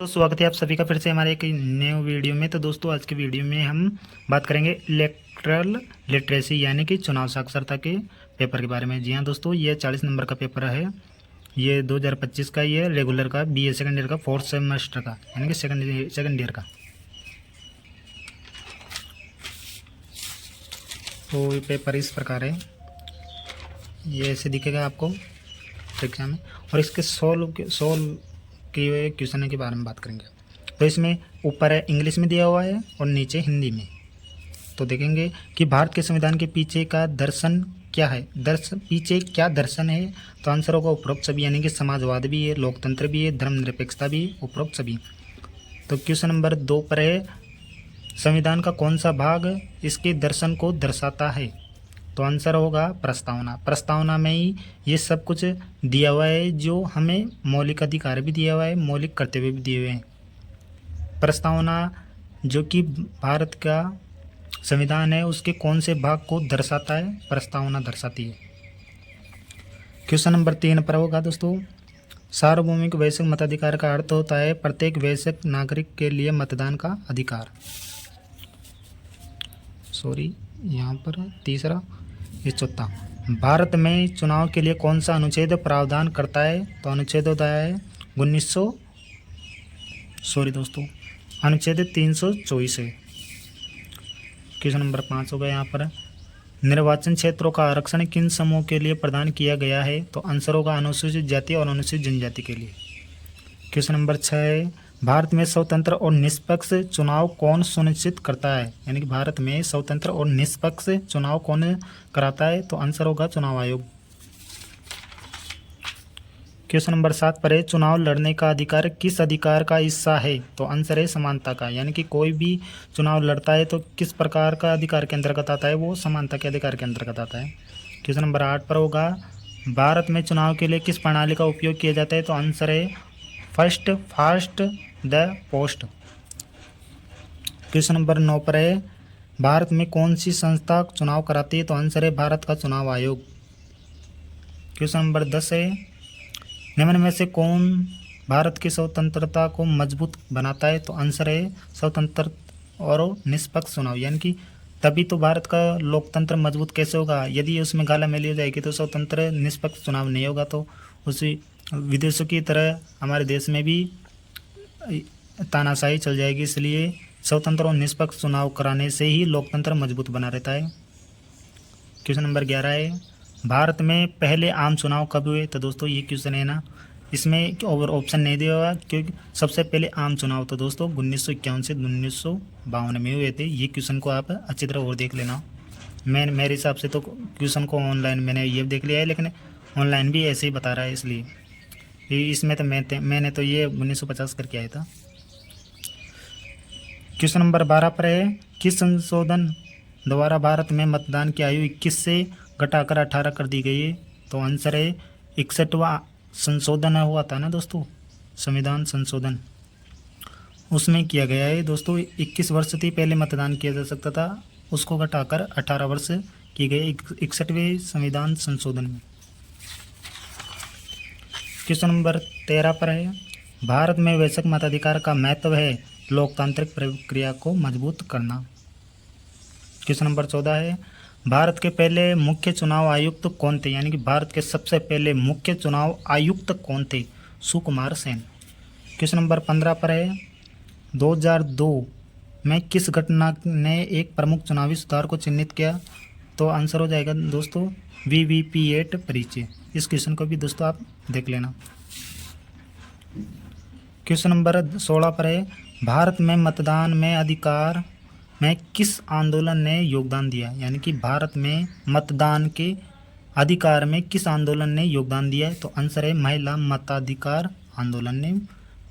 तो स्वागत है आप सभी का फिर से हमारे एक नए वीडियो में। तो दोस्तों आज के वीडियो में हम बात करेंगे इलेक्टरल लिटरेसी यानी कि चुनाव साक्षरता के पेपर के बारे में। जी हाँ दोस्तों, ये 40 नंबर का पेपर है। ये 2025 का, ये रेगुलर का, बीए सेकंड ईयर का, फोर्थ सेमेस्टर का यानी कि सेकंड ईयर का। तो ये पेपर इस प्रकार है, ये ऐसे दिखेगा आपको परीक्षा में। और इसके सोल्व के क्वेश्चन के बारे में बात करेंगे। तो इसमें ऊपर है इंग्लिश में दिया हुआ है और नीचे हिंदी में। तो देखेंगे कि भारत के संविधान के पीछे का दर्शन क्या है, पीछे क्या दर्शन है। तो आंसर होगा उपरोक्त सभी, यानी कि समाजवाद भी है, लोकतंत्र भी है, धर्मनिरपेक्षता भी, उपरोक्त सभी। तो क्वेश्चन नंबर 2 पर है, संविधान का कौन सा भाग इसके दर्शन को दर्शाता है। तो आंसर होगा प्रस्तावना। प्रस्तावना में ही ये सब कुछ दिया हुआ है, जो हमें मौलिक अधिकार भी दिया हुआ है, मौलिक कर्तव्य भी दिए हुए हैं। प्रस्तावना जो कि भारत का संविधान है उसके कौन से भाग को दर्शाता है, प्रस्तावना दर्शाती है। क्वेश्चन नंबर 3 पर होगा दोस्तों, सार्वभौमिक वैश्विक मताधिकार का अर्थ होता है प्रत्येक वैश्विक नागरिक के लिए मतदान का अधिकार। यहाँ पर तीसरा, ये चौथा। भारत में चुनाव के लिए कौन सा अनुच्छेद प्रावधान करता है। तो अनुच्छेद होता है अनुच्छेद 324 है। क्वेश्चन नंबर 5 होगा यहाँ पर, निर्वाचन क्षेत्रों का आरक्षण किन समूह के लिए प्रदान किया गया है। तो आंसर होगा अनुसूचित जाति और अनुसूचित जनजाति के लिए। क्वेश्चन नंबर 6 है, भारत में स्वतंत्र और निष्पक्ष चुनाव कौन सुनिश्चित करता है, यानी कि भारत में स्वतंत्र और निष्पक्ष चुनाव कौन कराता है। तो आंसर होगा चुनाव आयोग। क्वेश्चन नंबर 7 पर है, चुनाव लड़ने का अधिकार किस अधिकार का हिस्सा है। तो आंसर है समानता का, यानी कि कोई भी चुनाव लड़ता है तो किस प्रकार का अधिकार के अंतर्गत आता है, वो समानता के अधिकार के अंतर्गत आता है। क्वेश्चन नंबर 8 पर होगा, भारत में चुनाव के लिए किस प्रणाली का उपयोग किया जाता है। तो आंसर है first fast the post. Question number 9 पर है, भारत में कौन सी संस्था चुनाव कराती है। तो आंसर है भारत का चुनाव आयोग। क्वेश्चन नंबर 10 है, निम्न में से कौन भारत की स्वतंत्रता को मजबूत बनाता है। तो आंसर है स्वतंत्र और निष्पक्ष चुनाव, यानी कि तभी तो भारत का लोकतंत्र मजबूत कैसे होगा, यदि उसमें गाला मेली हो जाएगी तो स्वतंत्र निष्पक्ष चुनाव नहीं होगा। तो उसी विदेशों की तरह हमारे देश में भी तानाशाही चल जाएगी, इसलिए स्वतंत्र और निष्पक्ष चुनाव कराने से ही लोकतंत्र मजबूत बना रहता है। क्वेश्चन नंबर 11 है, भारत में पहले आम चुनाव कब हुए। तो दोस्तों ये क्वेश्चन है ना, इसमें ओवर ऑप्शन नहीं दिया हुआ, क्योंकि सबसे पहले आम चुनाव तो दोस्तों 1951 से 1952 में हुए थे। ये क्वेश्चन को आप अच्छी तरह और देख लेना। मेरे हिसाब से तो क्वेश्चन को ऑनलाइन मैंने ये देख लिया है, लेकिन ऑनलाइन भी ऐसे ही बता रहा है, इसलिए इसमें तो मैंने तो ये 1950 करके आया था। क्वेश्चन नंबर 12 पर है, किस संशोधन द्वारा भारत में मतदान की आयु 21 से घटाकर 18 कर दी गई है। तो आंसर है 61वां संशोधन हुआ था ना दोस्तों, संविधान संशोधन, उसमें किया गया है दोस्तों। 21 वर्ष थी पहले मतदान किया जा सकता था, उसको घटाकर 18 वर्ष किए गए 61वें संविधान संशोधन में। क्वेश्चन नंबर 13 पर है, भारत में वैश्विक मताधिकार का महत्व है लोकतांत्रिक प्रक्रिया को मजबूत करना। क्वेश्चन नंबर 14 है, भारत के पहले मुख्य चुनाव आयुक्त कौन थे, यानी कि भारत के सबसे पहले मुख्य चुनाव आयुक्त कौन थे। सुकुमार सेन। क्वेश्चन नंबर 15 पर है, 2002 में किस घटना ने एक प्रमुख चुनावी सुधार को चिन्हित किया। तो आंसर हो जाएगा दोस्तों VVP8 परिचय। इस क्वेश्चन को भी दोस्तों आप देख लेना। क्वेश्चन नंबर 16 पर है, भारत में मतदान में अधिकार में किस आंदोलन ने योगदान दिया, यानी कि भारत में मतदान के अधिकार में किस आंदोलन ने योगदान दिया है। तो आंसर है महिला मताधिकार आंदोलन ने,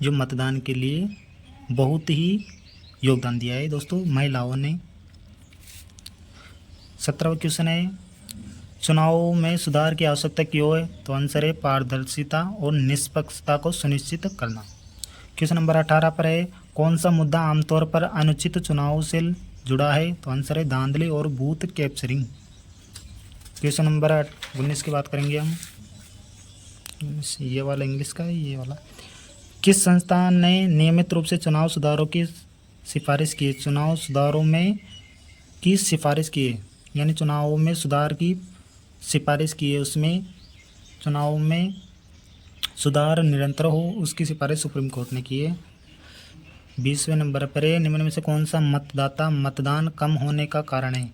जो मतदान के लिए बहुत ही योगदान दिया है दोस्तों, महिलाओं ने। 17वां क्वेश्चन है, चुनाव में सुधार की आवश्यकता क्यों है। तो आंसर है पारदर्शिता और निष्पक्षता को सुनिश्चित करना। क्वेश्चन नंबर 18 पर है, कौन सा मुद्दा आमतौर पर अनुचित चुनाव से जुड़ा है। तो आंसर है धांधली और बूथ कैप्चरिंग। क्वेश्चन नंबर 19 की बात करेंगे हम, ये वाला इंग्लिश का है, ये वाला। किस संस्थान ने नियमित रूप से चुनाव सुधारों की सिफारिश की है? चुनाव सुधारों में की सिफारिश की है, यानी चुनावों में सुधार की सिफारिश की है, उसमें चुनाव में सुधार निरंतर हो उसकी सिफारिश सुप्रीम कोर्ट ने की है। 20वें नंबर पर है, निम्न में से कौन सा मतदाता मतदान कम होने का कारण है?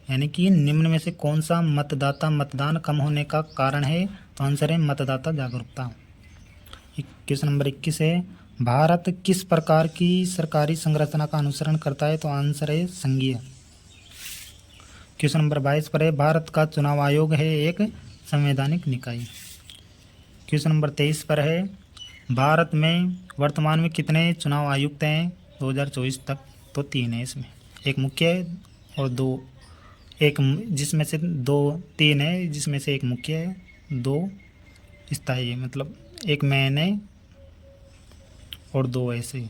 यानी कि निम्न में से कौन सा मतदाता मतदान कम होने का कारण है? तो आंसर है मतदाता जागरूकता। 21 नंबर 21 है, भारत किस प्रकार की सरकारी संरचना का अनुसरण करता है? तो आंसर है संघीय। क्वेश्चन नंबर 22 पर है, भारत का चुनाव आयोग है एक संवैधानिक निकाय। क्वेश्चन नंबर 23 पर है, भारत में वर्तमान में कितने चुनाव आयुक्त हैं 2024 तक? तो 3 है इसमें, एक मुख्य है और 2 एक जिसमें से 3 है जिसमें से एक मुख्य है, 2 स्थायी है, मतलब एक मेन है और 2 ऐसे।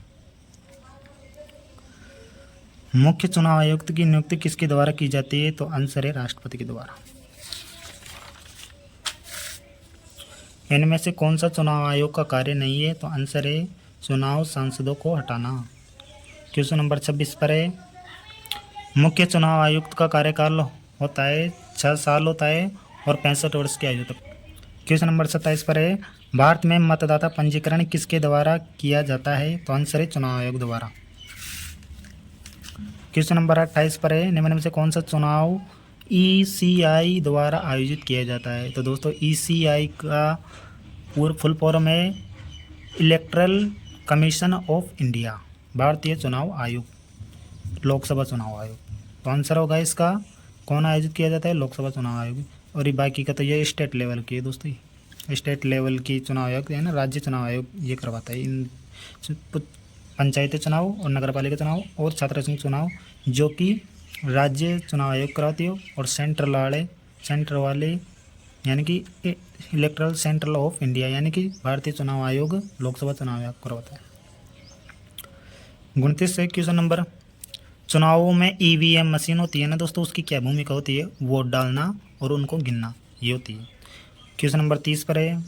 मुख्य चुनाव आयुक्त की नियुक्ति किसके द्वारा की जाती है? तो आंसर है राष्ट्रपति के द्वारा। इनमें से कौन सा चुनाव आयोग का कार्य नहीं है? तो आंसर है चुनाव सांसदों को हटाना। क्वेश्चन नंबर 26 पर है, मुख्य चुनाव आयुक्त का कार्यकाल होता है 6 साल होता है और 65 वर्ष की आयु तक। क्वेश्चन नंबर 27 पर है, भारत में मतदाता पंजीकरण किसके द्वारा किया जाता है? तो आंसर है चुनाव आयोग द्वारा। क्वेश्चन नंबर 28 पर है, निम्न में से कौन सा चुनाव ECI द्वारा आयोजित किया जाता है? तो दोस्तों ECI का पूर्ण फुल फॉर्म है इलेक्ट्रल कमीशन ऑफ इंडिया, भारतीय चुनाव आयोग, लोकसभा चुनाव आयोग। तो आंसर होगा इसका, कौन आयोजित किया जाता है? लोकसभा चुनाव आयोग। और ये बाकी का तो ये स्टेट लेवल की है दोस्तों, स्टेट लेवल की चुनाव आयोग है ना, राज्य चुनाव आयोग ये करवाता है इन पंचायती चुनाव और नगर पालिका चुनाव और छात्र संघ चुनाव, जो कि राज्य चुनाव आयोग कराती हो, और सेंटर वाले यानी कि इलेक्ट्रल सेंट्रल ऑफ इंडिया यानी कि भारतीय चुनाव आयोग लोकसभा चुनाव आयोग करवाता है। 29 से क्वेश्चन नंबर, चुनावों में EVM मशीन होती है ना दोस्तों, उसकी क्या भूमिका होती है? वोट डालना और उनको गिनना ये होती है। क्वेश्चन नंबर 30 पर है,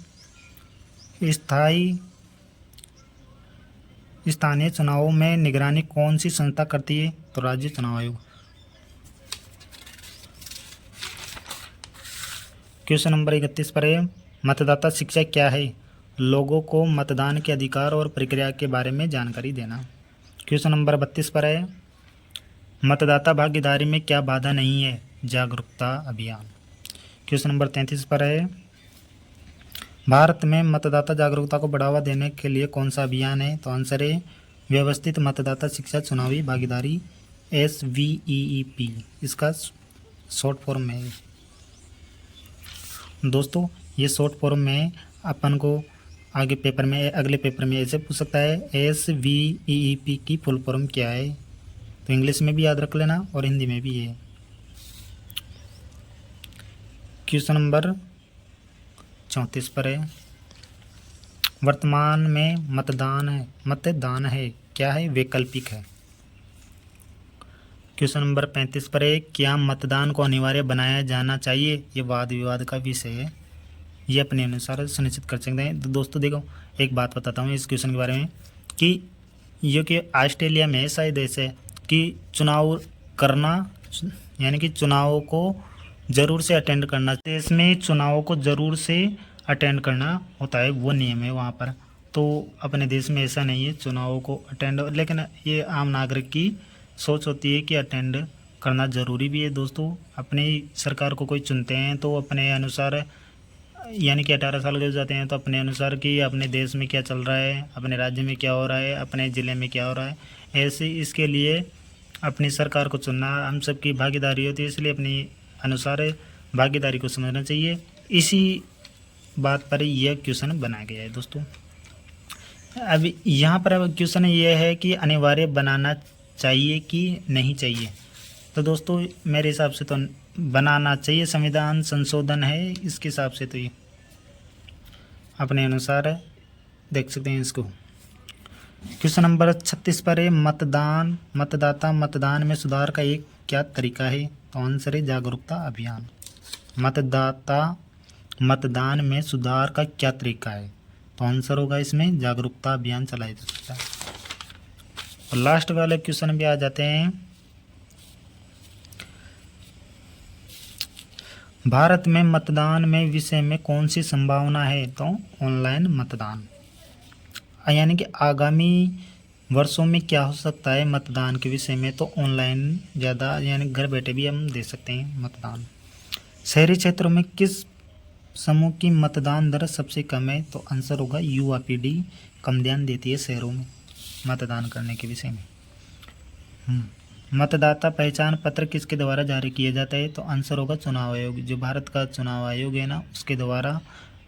स्थानीय चुनावों में निगरानी कौन सी संस्था करती है? तो राज्य चुनाव आयोग। क्वेश्चन नंबर 31 पर है, मतदाता शिक्षा क्या है? लोगों को मतदान के अधिकार और प्रक्रिया के बारे में जानकारी देना। क्वेश्चन नंबर 32 पर है, मतदाता भागीदारी में क्या बाधा नहीं है? जागरूकता अभियान। क्वेश्चन नंबर 33 पर है, भारत में मतदाता जागरूकता को बढ़ावा देने के लिए कौन सा अभियान है? तो आंसर है व्यवस्थित मतदाता शिक्षा चुनावी भागीदारी, SVEEP इसका शॉर्ट फॉर्म है। दोस्तों ये शॉर्ट फॉर्म में अपन को अगले पेपर में ऐसे पूछ सकता है, SVEEP की फुल फॉर्म क्या है? तो इंग्लिश में भी याद रख लेना और हिंदी में भी है। क्वेश्चन नंबर 34 पर है, वर्तमान में मतदान है क्या है? वैकल्पिक है। क्वेश्चन नंबर 35 पर है, क्या मतदान को अनिवार्य बनाया जाना चाहिए? ये वाद विवाद का विषय है, ये अपने अनुसार सुनिश्चित कर सकते हैं। तो दोस्तों देखो एक बात बताता हूँ इस क्वेश्चन के बारे में कि ये कि ऑस्ट्रेलिया में ऐसा ही देश है कि चुनाव करना यानी कि चुनाव को ज़रूर से अटेंड करना, देश में चुनाव को ज़रूर से अटेंड करना होता है, वो नियम है वहाँ पर। तो अपने देश में ऐसा नहीं है चुनाव को अटेंड, लेकिन ये आम नागरिक की सोच होती है कि अटेंड करना ज़रूरी भी है। दोस्तों अपनी सरकार को कोई चुनते हैं तो अपने अनुसार यानी कि 18 साल के हो जाते हैं तो अपने अनुसार कि अपने देश में क्या चल रहा है, अपने राज्य में क्या हो रहा है, अपने ज़िले में क्या हो रहा है, ऐसे इसके लिए अपनी सरकार को चुनना हम सब की भागीदारी होती है, इसलिए अपनी अनुसार भागीदारी को समझना चाहिए। इसी बात पर यह क्वेश्चन बनाया गया है दोस्तों। अब यहाँ पर अब क्वेश्चन ये है कि अनिवार्य बनाना चाहिए कि नहीं चाहिए? तो दोस्तों मेरे हिसाब से तो बनाना चाहिए, संविधान संशोधन है इसके हिसाब से, तो ये अपने अनुसार देख सकते हैं इसको। क्वेश्चन नंबर 36 पर है, मतदान में सुधार का एक क्या तरीका है? तो आंसर है जागरूकता अभियान। मतदान में सुधार का क्या तरीका है? तो आंसर होगा इसमें जागरूकता अभियान चलाया जा सकता है। और लास्ट वाले क्वेश्चन भी आ जाते हैं। भारत में मतदान में विषय में कौन सी संभावना है? तो ऑनलाइन मतदान, यानी कि आगामी वर्षों में क्या हो सकता है मतदान के विषय में? तो ऑनलाइन ज़्यादा, यानी घर बैठे भी हम दे सकते हैं मतदान। शहरी क्षेत्रों में किस समूह की मतदान दर सबसे कम है? तो आंसर होगा युवा पीढ़ी कम ध्यान देती है शहरों में मतदान करने के विषय में। मतदाता पहचान पत्र किसके द्वारा जारी किया जाता है? तो आंसर होगा चुनाव आयोग। जो भारत का चुनाव आयोग है ना, उसके द्वारा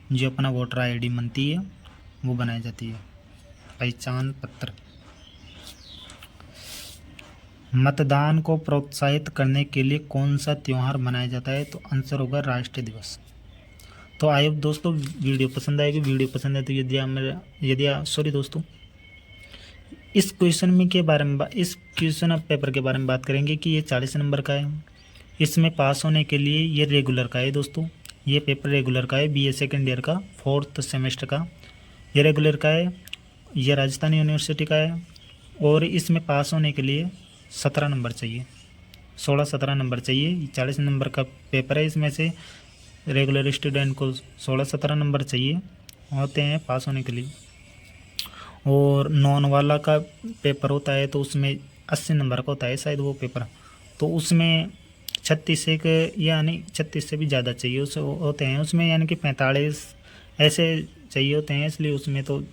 जो अपना वोटर आईडी बनती है वो बनाई जाती है, पहचान पत्र। मतदान को प्रोत्साहित करने के लिए कौन सा त्यौहार मनाया जाता है? तो आंसर होगा राष्ट्रीय दिवस। तो आई होप दोस्तों वीडियो पसंद आएगी। वीडियो पसंद है तो दोस्तों इस क्वेश्चन में के बारे में इस क्वेश्चन ऑफ पेपर के बारे में बात करेंगे कि ये 40 नंबर का है। इसमें पास होने के लिए ये रेगुलर का है दोस्तों, ये पेपर रेगुलर का है, BA सेकेंड ईयर का 4th सेमेस्टर का ये रेगुलर का है। ये राजस्थान यूनिवर्सिटी का है और इसमें पास होने के लिए 17 नंबर चाहिए, 16-17 नंबर चाहिए। 40 नंबर का पेपर है, इसमें से रेगुलर स्टूडेंट को 16-17 नंबर चाहिए होते हैं पास होने के लिए। और नॉन वाला का पेपर होता है तो उसमें 80 नंबर का होता है शायद वो पेपर, तो उसमें 36 एक यानी 36 से भी ज़्यादा चाहिए उस होते हैं उसमें, यानी कि 45 ऐसे चाहिए होते हैं, इसलिए उसमें तो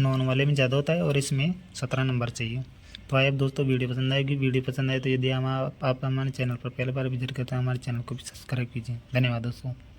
नॉन वाले में ज़्यादा होता है और इसमें 17 नंबर चाहिए। तो आइए अब दोस्तों वीडियो पसंद आएगी। वीडियो पसंद आए तो यदि आप हमारे चैनल पर पहली बार विजिट करते हैं हमारे चैनल को भी सब्सक्राइब कीजिए। धन्यवाद दोस्तों।